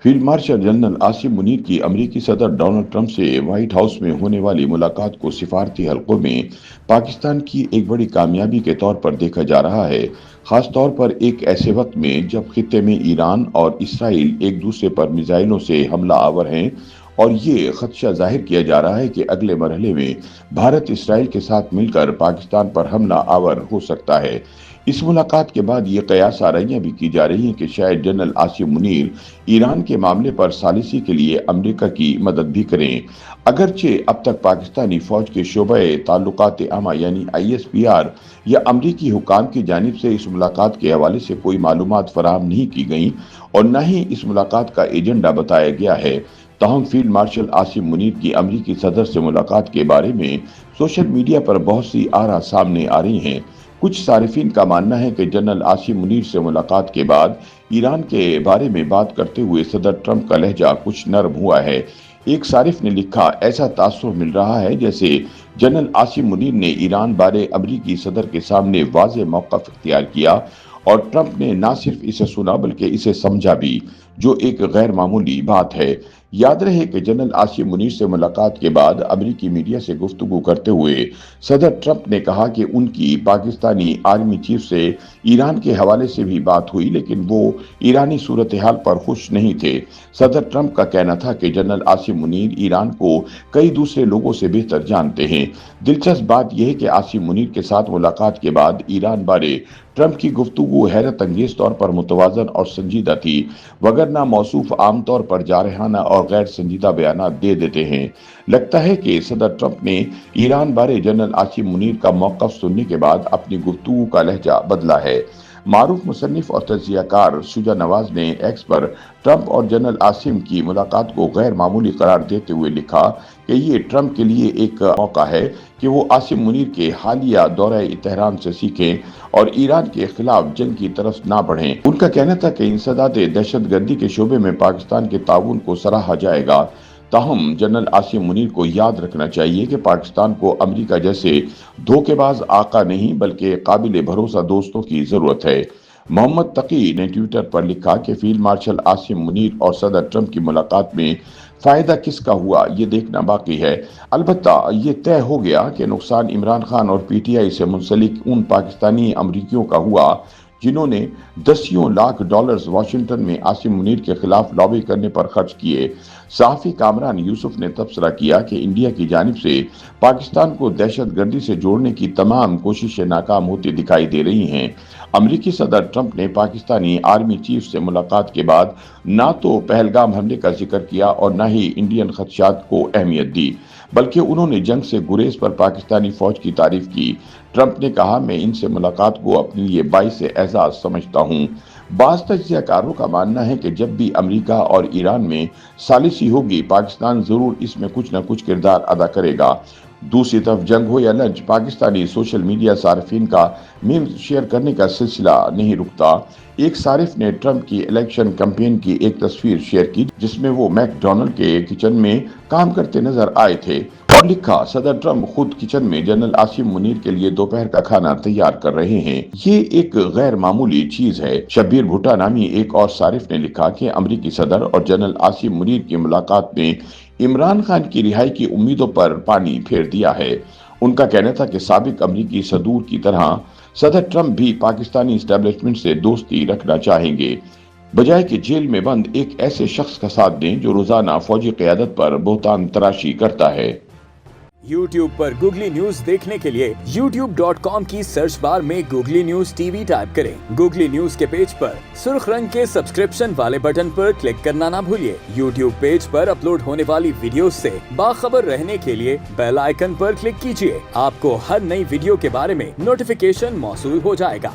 Field marshal general Asim Munir की अमेरिकी सदर डोनाल्ड ट्रंप से व्हाइट हाउस में होने वाली मुलाकात को सिफारती हलकों में पाकिस्तान की एक बड़ी कामयाबी के तौर पर देखा जा रहा है, खास तौर पर एक ऐसे वक्त में जब खित्ते में ईरान और इसराइल एक दूसरे पर मिसाइलों से हमला आवर हैं और ये खदशा जाहिर किया जा रहा है कि अगले मरहले में भारत इसराइल के साथ मिलकर पाकिस्तान पर हमला आवर हो सकता है। इस मुलाकात के बाद ये कयास आराइयां भी की जा रही हैं कि शायद जनरल आसिम मुनीर ईरान के मामले पर सालिसी के लिए अमेरिका की मदद भी करें। अगरचे अब तक पाकिस्तानी फौज के शोबे ताल्लुकात आमा यानी ISPR या अमरीकी हुकाम की जानिब से इस मुलाकात के हवाले से कोई मालूमात फराहम नहीं की गई और न ही इस मुलाकात का एजेंडा बताया गया है। ताहम फील्ड मार्शल आसिम मुनीर की अमरीकी सदर से मुलाकात के बारे में सोशल मीडिया पर बहुत सी आरा सामने आ रही हैं। कुछ सारिफिन का मानना है कि जनरल आसिम मुनीर से मुलाकात के बाद ईरान के बारे में बात करते हुए सदर ट्रंप का लहजा कुछ नरम हुआ है। एक सारिफ ने लिखा, ऐसा तासुर मिल रहा है जैसे जनरल आसिम मुनीर ने ईरान बारे अमरीकी सदर के सामने वाज़ेह मौक़िफ़ इख्तियार किया और ट्रंप ने न सिर्फ इसे सुना बल्कि इसे समझा भी, जो एक गैर मामूली बात है। याद रहे कि जनरल आसिम मुनीर से मुलाकात के बाद अमरीकी मीडिया से गुफ्तगू करते हुए सदर ट्रंप ने कहा कि उनकी पाकिस्तानी आर्मी चीफ से ईरान के हवाले से भी बात हुई, लेकिन वो ईरानी सूरत हाल पर खुश नहीं थे। सदर ट्रंप का कहना था कि जनरल आसिम मुनीर ईरान को कई दूसरे लोगों से बेहतर जानते हैं। दिलचस्प बात यह है कि आसिम मुनीर के साथ मुलाकात के बाद ईरान बारे ट्रंप की गुफ्तगू हैरत अंगेज तौर पर मुतवाजन और संजीदा थी, वगरना मौसूफ आमतौर पर जारहाना और गैर संजीदा बयान दे देते हैं। लगता है कि सदर ट्रंप ने ईरान बारे जनरल आसिम मुनीर का मौक़िफ़ सुनने के बाद अपनी गुफ्तगू का लहजा बदला है। मारूफ मुसन्निफ और तज्ज़ियाकार शुजा नवाज ने एक्स पर ट्रंप और जनरल आसिम की मुलाकात को गैर मामूली करार देते हुए लिखा कि ये ट्रंप के लिए एक मौका है कि वो आसिम मुनीर के हालिया दौरे तेहरान से सीखें और ईरान के खिलाफ जंग की तरफ ना बढ़ें। उनका कहना था कि इंसदाद दहशतगर्दी के शोबे में पाकिस्तान के ताउन को सराहा जाएगा। ताहम जनरल आसिम मुनीर को याद रखना चाहिए कि पाकिस्तान को अमेरिका जैसे धोखेबाज आका नहीं बल्कि काबिल भरोसा दोस्तों की जरूरत है। मोहम्मद तकी ने ट्विटर पर लिखा कि फील्ड मार्शल आसिम मुनीर और सदर ट्रंप की मुलाकात में फायदा किसका हुआ ये देखना बाकी है। अलबत्ता ये तय हो गया कि नुकसान इमरान खान और PTI से मुंसलिक उन पाकिस्तानी अमरीकियों का हुआ जिन्होंने दसियों लाख डॉलर्स वाशिंगटन में आसिम मुनीर के खिलाफ लॉबी करने पर खर्च किए। सहाफ़ी कामरान यूसुफ ने तबसरा किया कि इंडिया की जानिब से पाकिस्तान को दहशतगर्दी से जोड़ने की तमाम कोशिशें नाकाम होती दिखाई दे रही हैं। अमरीकी सदर ट्रंप ने पाकिस्तानी आर्मी चीफ से मुलाकात के बाद ना तो पहलगाम हमले का जिक्र किया और न ही इंडियन खदशात को अहमियत दी, बल्कि उन्होंने जंग से गुरेज पर पाकिस्तानी फौज की तारीफ की। ट्रंप ने कहा, मैं इनसे मुलाकात को अपने लिए बाइस एजाज समझता हूँ। बाज़ तज्ज़ियाकारों का मानना है कि जब भी अमेरिका और ईरान में सालिसी होगी, पाकिस्तान जरूर इसमें कुछ न कुछ किरदार अदा करेगा। दूसरी तरफ जंग हो या लंच, पाकिस्तानी सोशल मीडिया सार्फिन का मीम शेयर करने का सिलसिला नहीं रुकता। एक सारिफ ने ट्रंप की इलेक्शन कैंपेन की एक तस्वीर शेयर की जिसमें वो मैकडोनल्ड के किचन में काम करते नजर आए थे और लिखा, सदर ट्रंप खुद किचन में जनरल आसिम मुनीर के लिए दोपहर का खाना तैयार कर रहे हैं। ये एक गैर मामूली चीज है। शब्बीर भुट्टा नामी एक और सारिफ ने लिखा कि अमरीकी सदर और जनरल आसिम मुनीर की मुलाकात ने इमरान खान की रिहाई की उम्मीदों पर पानी फेर दिया है। उनका कहना था कि साबिक अमरीकी सदूर की तरह सदर ट्रंप भी पाकिस्तानी इस्टेब्लिशमेंट से दोस्ती रखना चाहेंगे, बजाय कि जेल में बंद एक ऐसे शख्स का साथ दें जो रोजाना फौजी क़यादत पर बहुतान तराशी करता है। YouTube पर गूगली न्यूज देखने के लिए youtube.com की सर्च बार में गूगली न्यूज TV टाइप करें। गूगली न्यूज के पेज पर सुर्ख रंग के सब्सक्रिप्शन वाले बटन पर क्लिक करना ना भूलिए। YouTube पेज पर अपलोड होने वाली वीडियोस से बाखबर रहने के लिए बेल आइकन पर क्लिक कीजिए। आपको हर नई वीडियो के बारे में नोटिफिकेशन मौसूल हो जाएगा।